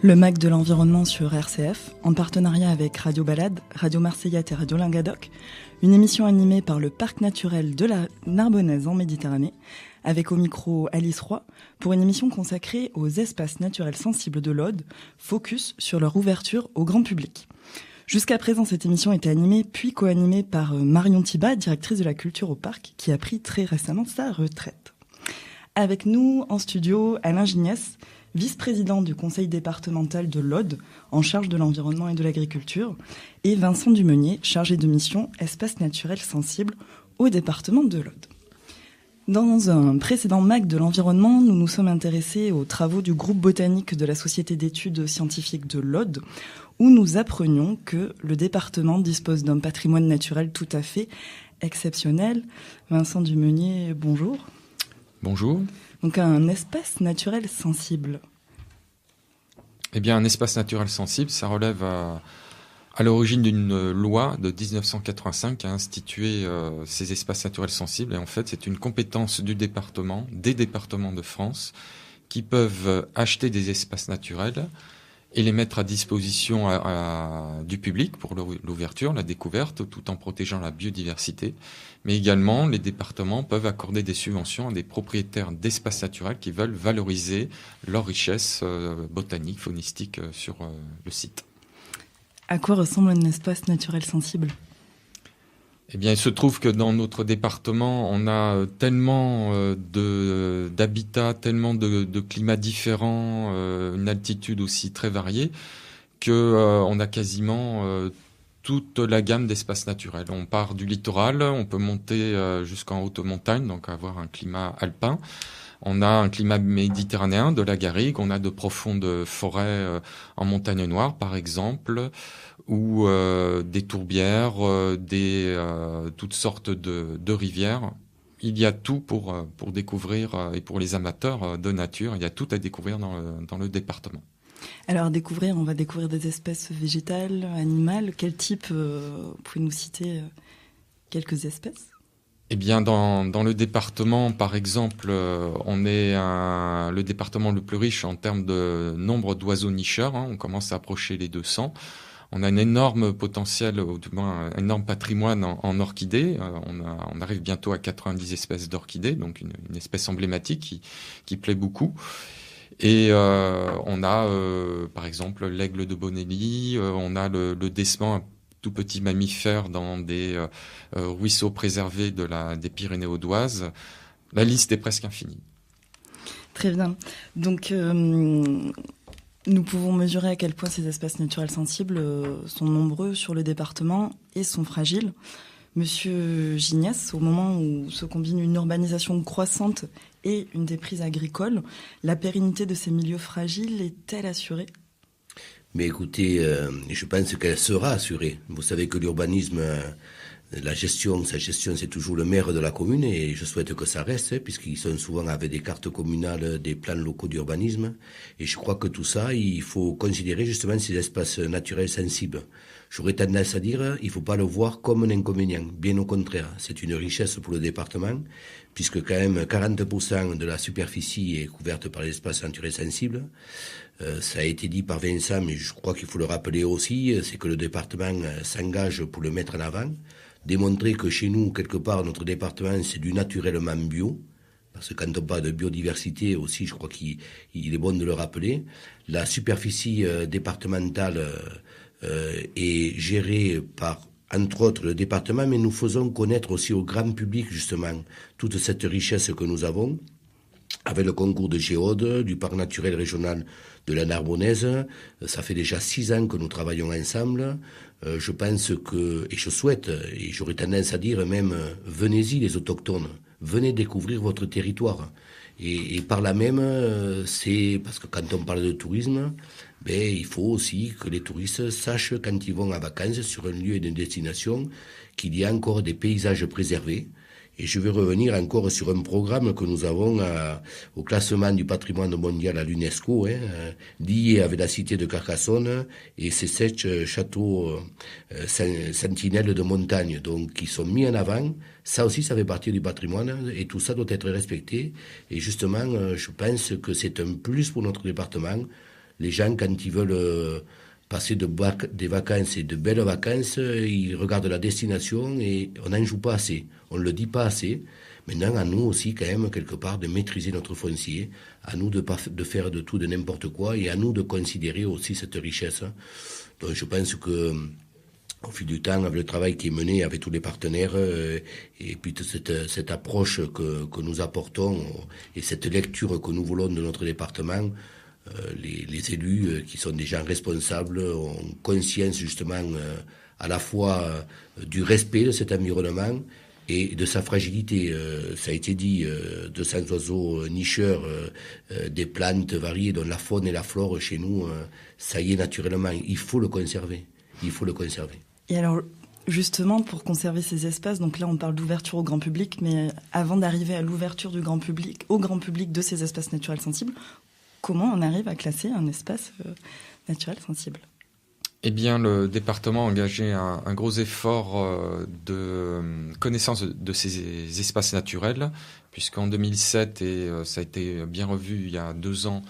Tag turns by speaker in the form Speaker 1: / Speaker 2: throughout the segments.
Speaker 1: Le MAC de l'environnement sur RCF, en partenariat avec Radio Balade, Radio Marseillette et Radio Languedoc, une émission animée par le Parc naturel de la Narbonnaise en Méditerranée, avec au micro Alice Roy, pour une émission consacrée aux espaces naturels sensibles de l'Aude, focus sur leur ouverture au grand public. Jusqu'à présent, cette émission était animée puis co-animée par Marion Thibat, directrice de la culture au parc, qui a pris très récemment sa retraite. Avec nous en studio, Alain Gignès, vice-président du conseil départemental de l'Aude, en charge de l'environnement et de l'agriculture, et Vincent Dumenier, chargé de mission espaces naturels sensibles au département de l'Aude. Dans un précédent MAC de l'environnement, nous nous sommes intéressés aux travaux du groupe botanique de la Société d'études scientifiques de l'Aude, où nous apprenions que le département dispose d'un patrimoine naturel tout à fait exceptionnel. Vincent Dumenier, bonjour.
Speaker 2: Bonjour.
Speaker 1: Donc un espace naturel sensible.
Speaker 2: Eh bien, un espace naturel sensible, ça relève à l'origine d'une loi de 1985 qui a institué ces espaces naturels sensibles. Et en fait, c'est une compétence du département, des départements de France, qui peuvent acheter des espaces naturels et les mettre à disposition du public pour l'ouverture, la découverte, tout en protégeant la biodiversité. Mais également, les départements peuvent accorder des subventions à des propriétaires d'espaces naturels qui veulent valoriser leur richesse botanique, faunistique sur le site.
Speaker 1: À quoi ressemble un espace naturel sensible ?
Speaker 2: Eh bien, il se trouve que dans notre département, on a tellement d'habitats, tellement de climats différents, une altitude aussi très variée, qu'on a quasiment toute la gamme d'espaces naturels. On part du littoral, on peut monter jusqu'en haute montagne, donc avoir un climat alpin. On a un climat méditerranéen, de la garrigue, on a de profondes forêts en montagne noire, par exemple, ou des tourbières, toutes sortes de rivières. Il y a tout pour découvrir, et pour les amateurs de nature, il y a tout à découvrir dans le département.
Speaker 1: Alors on va découvrir des espèces végétales, animales. Quel type, vous pouvez nous citer quelques espèces ?
Speaker 2: Eh bien, dans le département, par exemple, on est le département le plus riche en termes de nombre d'oiseaux nicheurs. On commence à approcher les 200. On a un énorme potentiel, ou du moins un énorme patrimoine en orchidées. On arrive bientôt à 90 espèces d'orchidées, donc une espèce emblématique qui plaît beaucoup. Et on a, par exemple, l'aigle de Bonelli, on a le décement, tout petit mammifère dans des ruisseaux préservés des Pyrénées audoises. La liste est presque infinie.
Speaker 1: Très bien. Donc, nous pouvons mesurer à quel point ces espaces naturels sensibles sont nombreux sur le département et sont fragiles. Monsieur Gignès, au moment où se combine une urbanisation croissante et une déprise agricole, la pérennité de ces milieux fragiles est-elle assurée ?
Speaker 3: Mais écoutez, je pense qu'elle sera assurée. Vous savez que l'urbanisme, sa gestion, c'est toujours le maire de la commune et je souhaite que ça reste, puisqu'ils sont souvent avec des cartes communales, des plans locaux d'urbanisme. Et je crois que tout ça, il faut considérer justement ces espaces naturels sensibles. J'aurais tendance à dire, il ne faut pas le voir comme un inconvénient. Bien au contraire, c'est une richesse pour le département, puisque quand même 40% de la superficie est couverte par les espaces naturels sensibles. Ça a été dit par Vincent, mais je crois qu'il faut le rappeler aussi, c'est que le département s'engage pour le mettre en avant, démontrer que chez nous, quelque part, notre département, c'est du naturellement bio, parce que quand on parle de biodiversité aussi, je crois qu'il est bon de le rappeler. La superficie départementale est gérée par, entre autres, le département, mais nous faisons connaître aussi au grand public, justement, toute cette richesse que nous avons, avec le concours de Géode, du parc naturel régional de la Narbonnaise. Ça fait déjà 6 ans que nous travaillons ensemble. Je pense que, et je souhaite, et j'aurais tendance à dire même, venez-y les autochtones, venez découvrir votre territoire. Et par là même, c'est parce que quand on parle de tourisme, il faut aussi que les touristes sachent quand ils vont en vacances sur un lieu et une destination qu'il y a encore des paysages préservés. Et je vais revenir encore sur un programme que nous avons au classement du patrimoine mondial à l'UNESCO, lié avec la cité de Carcassonne et ses 7 châteaux sentinelles de montagne, donc qui sont mis en avant. Ça aussi, ça fait partie du patrimoine et tout ça doit être respecté. Et justement, je pense que c'est un plus pour notre département les gens, quand ils veulent passer des vacances et de belles vacances, ils regardent la destination et on n'en joue pas assez. On ne le dit pas assez. Maintenant, à nous aussi, quand même, quelque part, de maîtriser notre foncier, à nous de faire de tout, de n'importe quoi, et à nous de considérer aussi cette richesse. Donc, je pense que, au fil du temps, avec le travail qui est mené avec tous les partenaires, et puis cette approche que nous apportons, et cette lecture que nous voulons de notre département, les élus qui sont des gens responsables ont conscience justement à la fois du respect de cet environnement et de sa fragilité. Ça a été dit, 200 oiseaux nicheurs, des plantes variées dont la faune et la flore chez nous, ça y est naturellement. Il faut le conserver. Il faut le conserver.
Speaker 1: Et alors, justement, pour conserver ces espaces, donc là on parle d'ouverture au grand public, mais avant d'arriver à l'ouverture du grand public, au grand public de ces espaces naturels sensibles, comment on arrive à classer un espace naturel sensible ?
Speaker 2: Eh bien, le département a engagé un gros effort de connaissance de ces espaces naturels, puisqu'en 2007, et ça a été bien revu il y a 2 ans,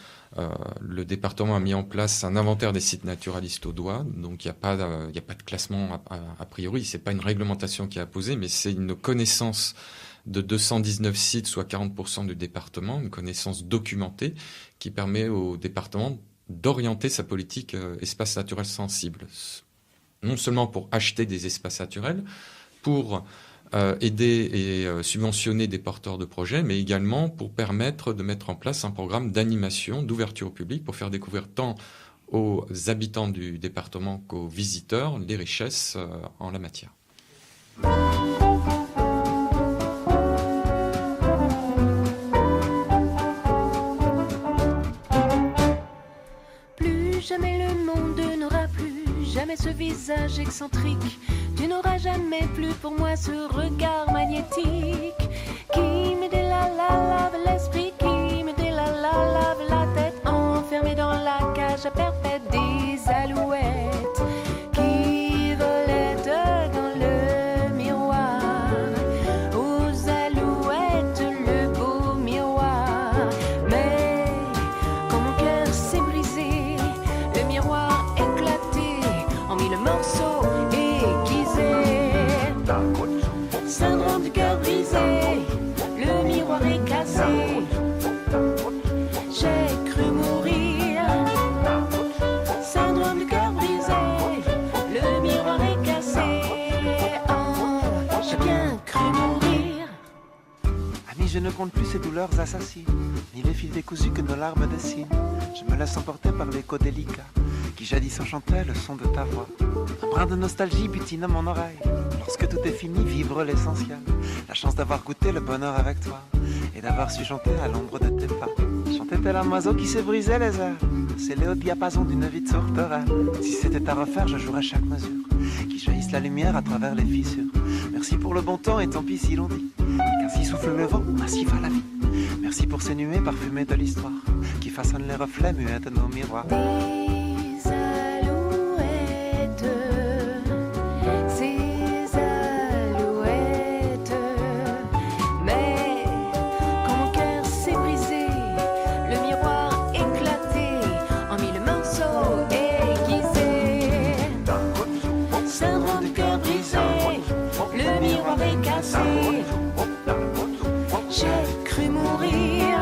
Speaker 2: le département a mis en place un inventaire des sites naturalistes au doigt. Donc, il n'y a pas de classement a priori. Ce n'est pas une réglementation qui est apposée, mais c'est une connaissance de 219 sites, soit 40% du département, une connaissance documentée qui permet au département d'orienter sa politique espaces naturels sensibles. Non seulement pour acheter des espaces naturels, pour aider et subventionner des porteurs de projets, mais également pour permettre de mettre en place un programme d'animation, d'ouverture au public, pour faire découvrir tant aux habitants du département qu'aux visiteurs les richesses en la matière.
Speaker 4: Jamais le monde n'aura plus, jamais ce visage excentrique. Tu n'auras jamais plus pour moi ce regard magnétique qui me lave l'esprit, qui me lave la tête, enfermée dans la cage à perpète des alouettes qui volettent dans le miroir. Aux alouettes, le beau miroir. Mais quand mon cœur s'est brisé, le miroir éclaté en 1000 morceaux aiguisés. Syndrome du cœur brisé, le miroir est cassé. J'ai cru mourir. Syndrome du cœur brisé, le miroir est cassé. Oh, j'ai bien cru mourir.
Speaker 5: Amis, je ne compte plus ces douleurs assassines, ni les fils décousus que nos larmes dessinent. Je me laisse emporter par l'écho délicat qui jadis enchantait le son de ta voix. Un brin de nostalgie butine à mon oreille. Lorsque tout est fini, vibre l'essentiel. La chance d'avoir goûté le bonheur avec toi et d'avoir su chanter à l'ombre de tes pas. Chanter tel un oiseau qui s'est brisé les airs. C'est le haut diapason d'une vie de sauterelle. Si c'était à refaire, je jouerais chaque mesure qui jaillisse la lumière à travers les fissures. Merci pour le bon temps et tant pis si l'on dit qu'ainsi souffle le vent, ainsi va la vie. Merci pour ces nuées parfumées de l'histoire qui façonnent les reflets muets de nos miroirs.
Speaker 4: Ces alouettes, mais quand mon cœur s'est brisé, le miroir éclaté en 1000 morceaux aiguisés. Syndrome du cœur brisé, le miroir est cassé. J'ai cru mourir.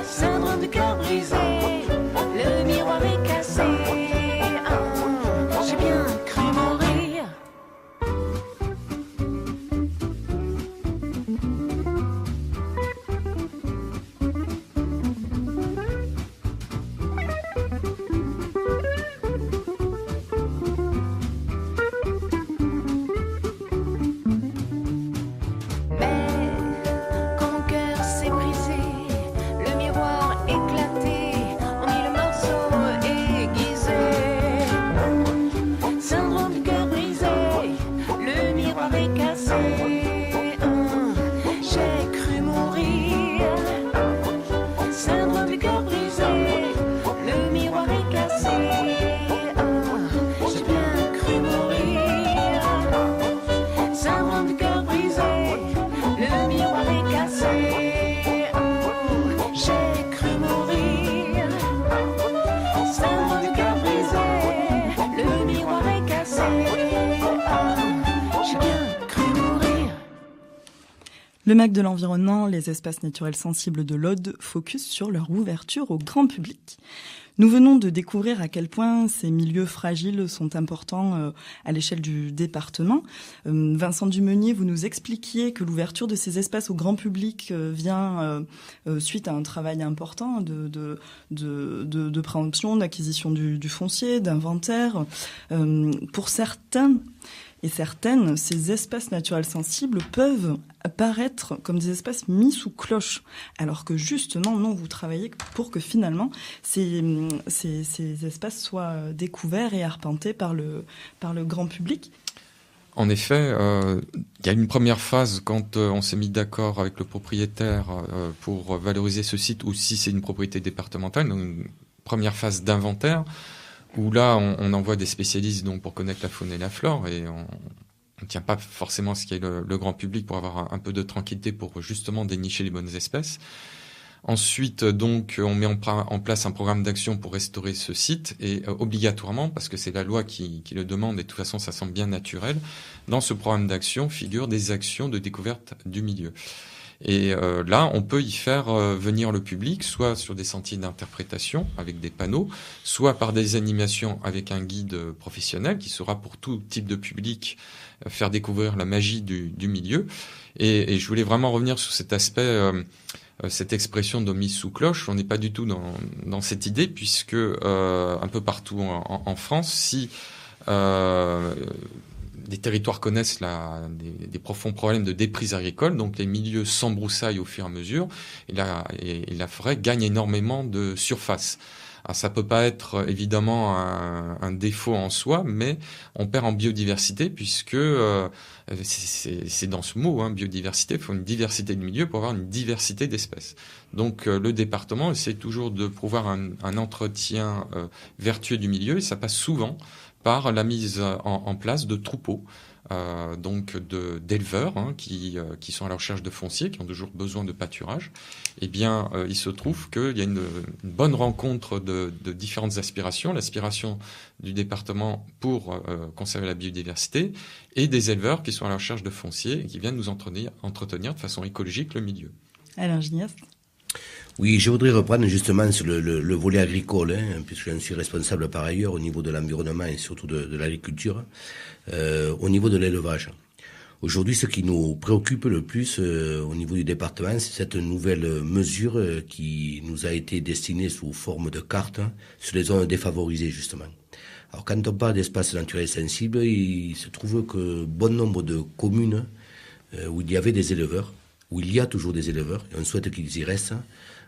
Speaker 4: Syndrome du cœur brisé, le miroir
Speaker 1: Le MAC de l'environnement, les espaces naturels sensibles de l'Aude, focus sur leur ouverture au grand public. Nous venons de découvrir à quel point ces milieux fragiles sont importants à l'échelle du département. Vincent Dumenier, vous nous expliquiez que l'ouverture de ces espaces au grand public vient suite à un travail important de préemption, d'acquisition du foncier, d'inventaire. Pour certains et certaines, ces espaces naturels sensibles peuvent apparaître comme des espaces mis sous cloche, alors que justement, non, vous travaillez pour que finalement ces espaces soient découverts et arpentés par le grand public.
Speaker 2: En effet, il y a une première phase quand on s'est mis d'accord avec le propriétaire pour valoriser ce site, ou si c'est une propriété départementale, donc une première phase d'inventaire, où là, on envoie des spécialistes donc, pour connaître la faune et la flore, et on ne tient pas forcément à ce qu'il y ait le grand public pour avoir un peu de tranquillité pour justement dénicher les bonnes espèces. Ensuite, donc, on met en place un programme d'action pour restaurer ce site, et obligatoirement, parce que c'est la loi qui le demande, et de toute façon, ça semble bien naturel, dans ce programme d'action figurent des actions de découverte du milieu. Et là, on peut y faire venir le public, soit sur des sentiers d'interprétation avec des panneaux, soit par des animations avec un guide professionnel qui saura pour tout type de public faire découvrir la magie du milieu. Et je voulais vraiment revenir sur cet aspect, cette expression de mise sous cloche. On n'est pas du tout dans cette idée, puisque un peu partout en France, si des territoires connaissent des profonds problèmes de déprise agricole, donc les milieux s'embroussaillent au fur et à mesure, et la forêt gagne énormément de surface. Alors, ça peut pas être évidemment un défaut en soi, mais on perd en biodiversité, puisque c'est dans ce mot, biodiversité, il faut une diversité de milieux pour avoir une diversité d'espèces. Donc le département essaie toujours de pouvoir un entretien vertueux du milieu, et ça passe souvent par la mise en place de troupeaux, donc d'éleveurs qui sont à la recherche de foncier, qui ont toujours besoin de pâturage. Eh bien, il se trouve qu'il y a une bonne rencontre de différentes aspirations, l'aspiration du département pour conserver la biodiversité, et des éleveurs qui sont à la recherche de foncier et qui viennent nous entretenir de façon écologique le milieu.
Speaker 1: Alain Gignasse.
Speaker 3: Oui, je voudrais reprendre justement sur le volet agricole, puisque je suis responsable par ailleurs au niveau de l'environnement et surtout de l'agriculture, au niveau de l'élevage. Aujourd'hui, ce qui nous préoccupe le plus au niveau du département, c'est cette nouvelle mesure qui nous a été destinée sous forme de carte sur les zones défavorisées, justement. Alors, quand on parle d'espaces naturels sensibles, il se trouve que bon nombre de communes où il y avait des éleveurs, où il y a toujours des éleveurs, et on souhaite qu'ils y restent,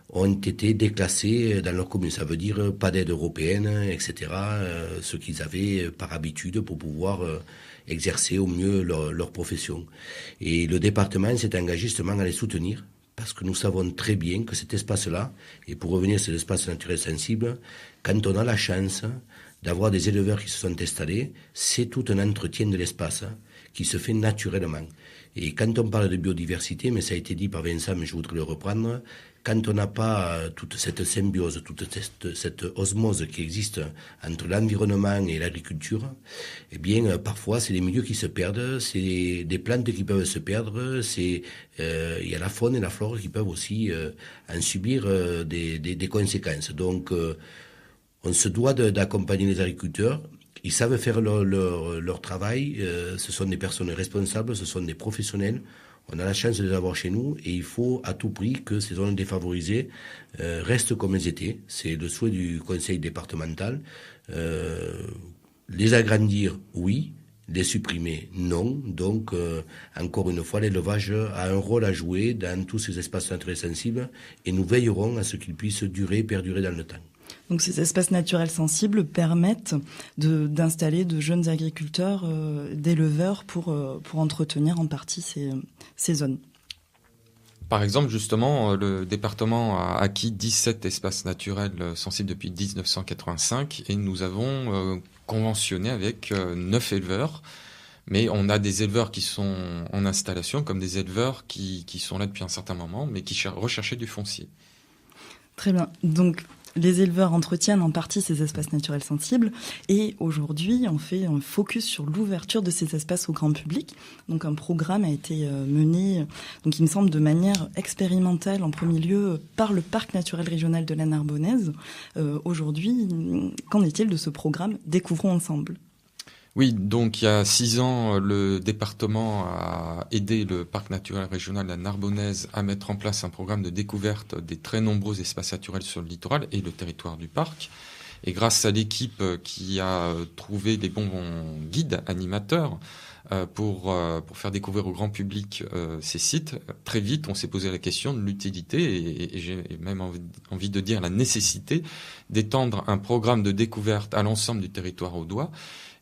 Speaker 3: ont été déclassés dans leur commune. Ça veut dire pas d'aide européenne, etc. Ce qu'ils avaient par habitude pour pouvoir exercer au mieux leur profession. Et le département s'est engagé justement à les soutenir, parce que nous savons très bien que cet espace-là, et pour revenir sur l'espace naturel sensible, quand on a la chance d'avoir des éleveurs qui se sont installés, c'est tout un entretien de l'espace qui se fait naturellement. Et quand on parle de biodiversité, mais ça a été dit par Vincent, mais je voudrais le reprendre, quand on n'a pas toute cette symbiose, toute cette osmose qui existe entre l'environnement et l'agriculture, eh bien, parfois, c'est les milieux qui se perdent, c'est des plantes qui peuvent se perdre, il y a la faune et la flore qui peuvent aussi en subir des conséquences. Donc, on se doit d'accompagner les agriculteurs. Ils savent faire leur travail, ce sont des personnes responsables, ce sont des professionnels. On a la chance de les avoir chez nous, et il faut à tout prix que ces zones défavorisées restent comme elles étaient. C'est le souhait du conseil départemental. Les agrandir, oui. Les supprimer, non. Donc, encore une fois, l'élevage a un rôle à jouer dans tous ces espaces naturels sensibles, et nous veillerons à ce qu'ils puissent perdurer dans le temps.
Speaker 1: Donc ces espaces naturels sensibles permettent d'installer de jeunes agriculteurs, d'éleveurs pour entretenir en partie ces zones.
Speaker 2: Par exemple, justement, le département a acquis 17 espaces naturels sensibles depuis 1985, et nous avons conventionné avec 9 éleveurs. Mais on a des éleveurs qui sont en installation, comme des éleveurs qui sont là depuis un certain moment, mais qui recherchaient du foncier.
Speaker 1: Très bien. Donc, Les éleveurs entretiennent en partie ces espaces naturels sensibles et aujourd'hui, on fait un focus sur l'ouverture de ces espaces au grand public. Donc un programme a été mené, donc il me semble, de manière expérimentale en premier lieu par le Parc naturel régional de la Narbonnaise. Aujourd'hui, qu'en est-il de ce programme Découvrons ensemble?
Speaker 2: Oui, donc il y a 6 ans, le département a aidé le Parc naturel régional de la Narbonnaise à mettre en place un programme de découverte des très nombreux espaces naturels sur le littoral et le territoire du parc. Et grâce à l'équipe qui a trouvé les bons guides animateurs pour faire découvrir au grand public ces sites, très vite on s'est posé la question de l'utilité et j'ai même envie de dire la nécessité d'étendre un programme de découverte à l'ensemble du territoire audois.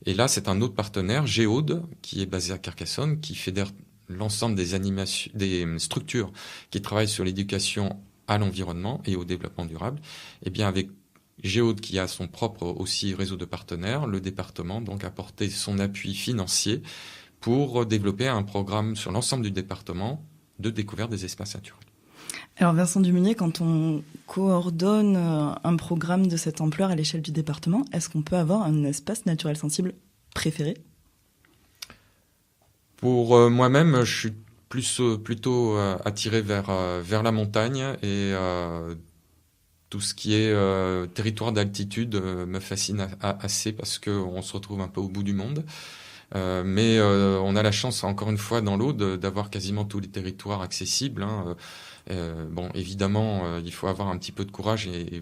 Speaker 2: Et là, c'est un autre partenaire, Géaude, qui est basé à Carcassonne, qui fédère l'ensemble des structures qui travaillent sur l'éducation à l'environnement et au développement durable. Et bien, avec Géaude, qui a son propre aussi réseau de partenaires, le département donc a apporté son appui financier pour développer un programme sur l'ensemble du département de découverte des espaces naturels.
Speaker 1: Alors Vincent Dumunier, quand on coordonne un programme de cette ampleur à l'échelle du département, est-ce qu'on peut avoir un espace naturel sensible préféré?
Speaker 2: Pour moi-même, je suis plutôt attiré vers la montagne et tout ce qui est territoire d'altitude me fascine assez parce qu'on se retrouve un peu au bout du monde. Mais on a la chance, encore une fois, dans l'Aude, d'avoir quasiment tous les territoires accessibles. Bon, évidemment, il faut avoir un petit peu de courage et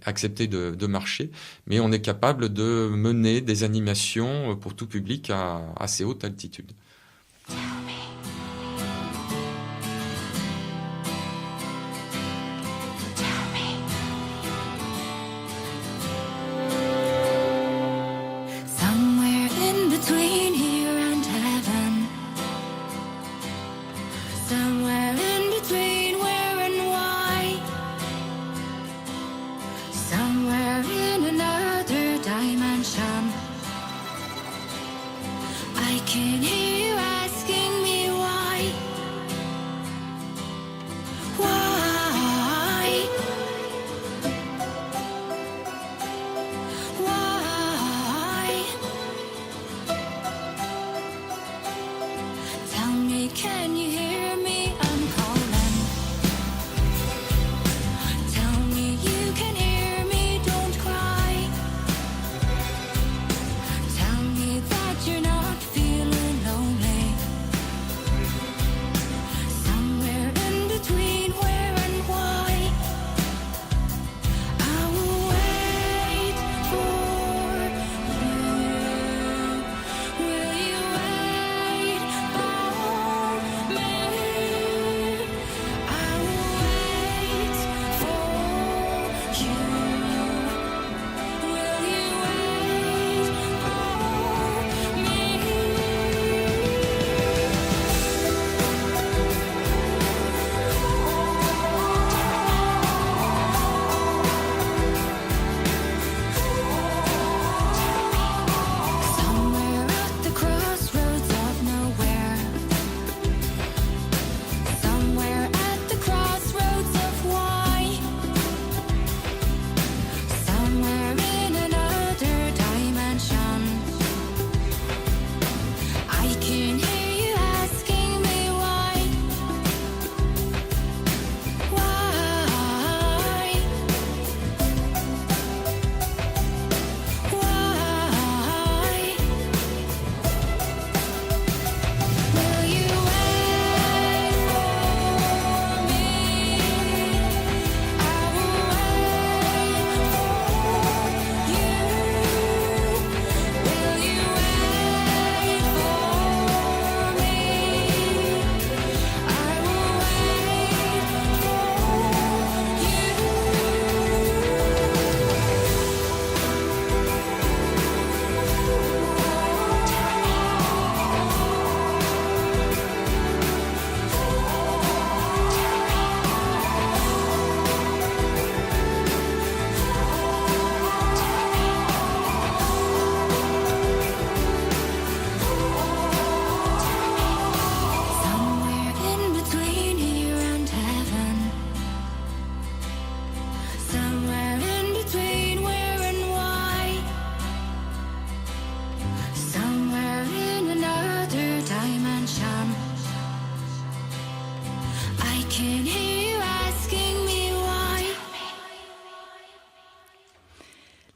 Speaker 2: accepter de marcher. Mais on est capable de mener des animations pour tout public à assez haute altitude.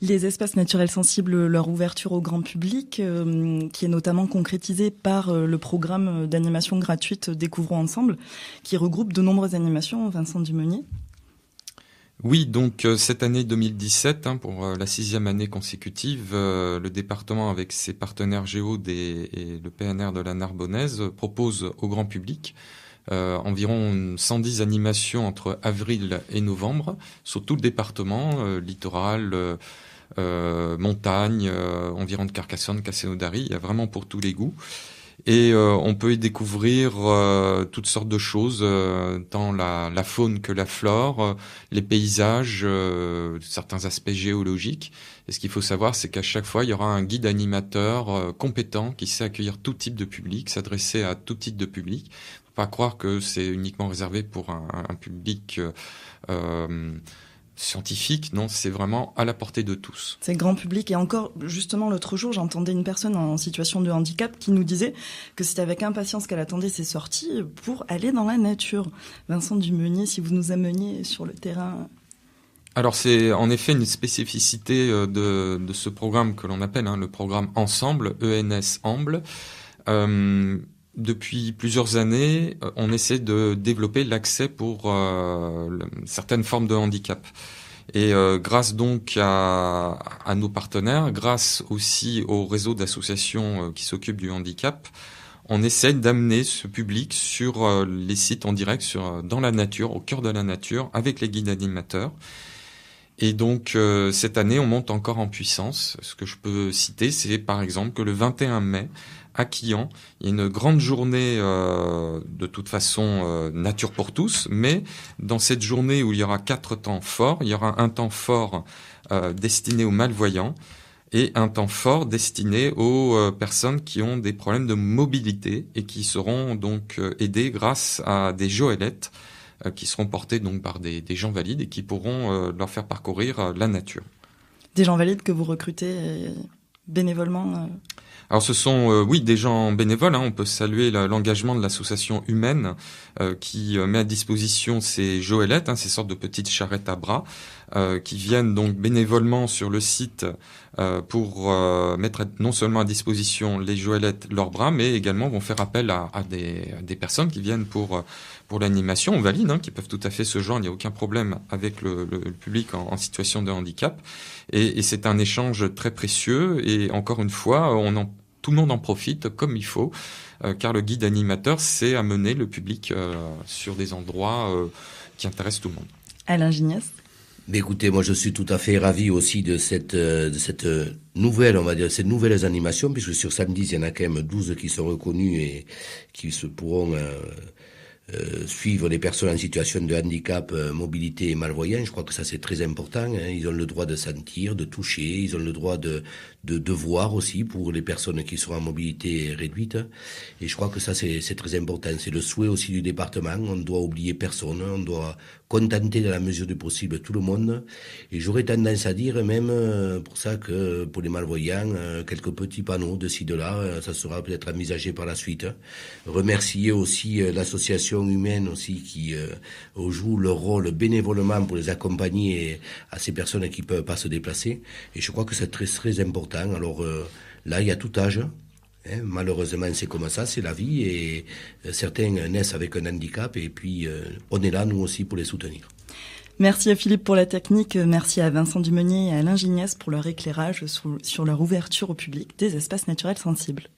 Speaker 1: Les espaces naturels sensibles, leur ouverture au grand public, qui est notamment concrétisée par le programme d'animation gratuite Découvrons ensemble, qui regroupe de nombreuses animations, Vincent Dumenier.
Speaker 2: Oui, donc cette année 2017, pour la 6e année consécutive, le département avec ses partenaires Géode et le PNR de la Narbonnaise propose au grand public environ 110 animations entre avril et novembre sur tout le département, littoral, montagne, environ de Carcassonne, Cassénaudary, il y a vraiment pour tous les goûts. Et on peut y découvrir toutes sortes de choses, tant la faune que la flore, les paysages, certains aspects géologiques. Et ce qu'il faut savoir, c'est qu'à chaque fois, il y aura un guide animateur compétent qui sait accueillir tout type de public, s'adresser à tout type de public. Faut pas croire que c'est uniquement réservé pour un public scientifique, non, c'est vraiment à la portée de tous.
Speaker 1: C'est grand public. Et encore, justement, l'autre jour, j'entendais une personne en situation de handicap qui nous disait que c'était avec impatience qu'elle attendait ses sorties pour aller dans la nature. Vincent Dumenier, si vous nous ameniez sur le terrain.
Speaker 2: Alors c'est en effet une spécificité de ce programme que l'on appelle le programme Ensemble, ENS Amble. Depuis plusieurs années, on essaie de développer l'accès pour certaines formes de handicap. Et grâce donc à nos partenaires, grâce aussi au réseau d'associations qui s'occupent du handicap, on essaie d'amener ce public sur les sites en direct, dans la nature, au cœur de la nature, avec les guides animateurs. Et donc cette année, on monte encore en puissance. Ce que je peux citer, c'est par exemple que le 21 mai, à Quillan, il y a une grande journée de toute façon nature pour tous, mais dans cette journée où il y aura 4 temps forts, il y aura un temps fort destiné aux malvoyants et un temps fort destiné aux personnes qui ont des problèmes de mobilité et qui seront donc aidées grâce à des joëlettes qui seront portées donc par des gens valides et qui pourront leur faire parcourir la nature.
Speaker 1: Des gens valides que vous recrutez bénévolement
Speaker 2: Alors ce sont des gens bénévoles. On peut saluer l'engagement de l'association humaine qui met à disposition ces joëlettes, ces sortes de petites charrettes à bras, qui viennent donc bénévolement sur le site pour mettre non seulement à disposition les joëlettes, leurs bras, mais également vont faire appel à des personnes qui viennent pour l'animation, valides, qui peuvent tout à fait se joindre. Il n'y a aucun problème avec le public en situation de handicap. Et c'est un échange très précieux. Et encore une fois, tout le monde en profite comme il faut, car le guide animateur sait amener le public sur des endroits qui intéressent tout le monde.
Speaker 1: Alain Gignès.
Speaker 3: Mais écoutez, moi je suis tout à fait ravi aussi de cette nouvelle, on va dire, ces nouvelles animations, puisque sur samedi, il y en a quand même 12 qui sont reconnues et qui pourront suivre les personnes en situation de handicap, mobilité et malvoyance. Je crois que ça c'est très important. Ils ont le droit de sentir, de toucher, ils ont le droit de voir aussi pour les personnes qui sont en mobilité réduite. Et je crois que ça c'est très important. C'est le souhait aussi du département. On ne doit oublier personne. On doit contenter dans la mesure du possible tout le monde. Et j'aurais tendance à dire même pour ça que pour les malvoyants, quelques petits panneaux de ci de là, ça sera peut-être envisagé par la suite. Remercier aussi l'association humaine aussi qui joue leur rôle bénévolement pour les accompagner à ces personnes qui peuvent pas se déplacer. Et je crois que c'est très très important. Alors là, il y a tout âge. Malheureusement, c'est comme ça, c'est la vie. Et certains naissent avec un handicap. Et puis, on est là, nous aussi, pour les soutenir.
Speaker 1: Merci à Philippe pour la technique. Merci à Vincent Dumenier et à Alain Gignès pour leur éclairage sur leur ouverture au public des espaces naturels sensibles.